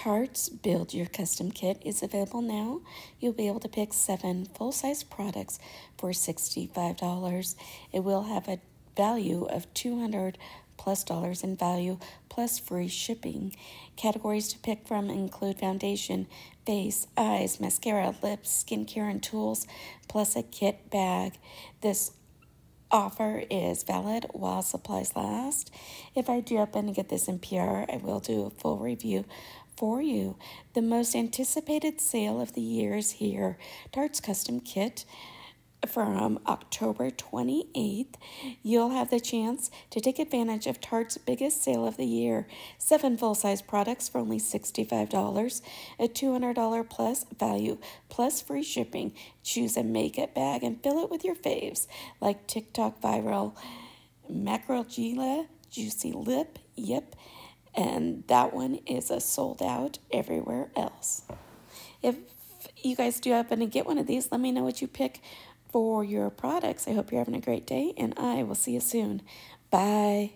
Tarte's Build Your Custom Kit is available now. You'll be able to pick 7 full-size products for $65. It will have a value of $200 plus in value, plus free shipping. Categories to pick from include foundation, face, eyes, mascara, lips, skincare, and tools, plus a kit bag. This offer is valid while supplies last. If I do happen to get this in PR, I will do a full review for you. The most anticipated sale of the year is here. Tarte's Custom Kit from October 28th. You'll have the chance to take advantage of Tarte's biggest sale of the year. 7 full-size products for only $65, a $200 plus value, plus free shipping. Choose a makeup bag and fill it with your faves, like TikTok viral Mackerel Gila, Juicy Lip, yep, and that one is a sold out everywhere else. If you guys do happen to get one of these, let me know what you pick for your products. I hope you're having a great day, and I will see you soon. Bye.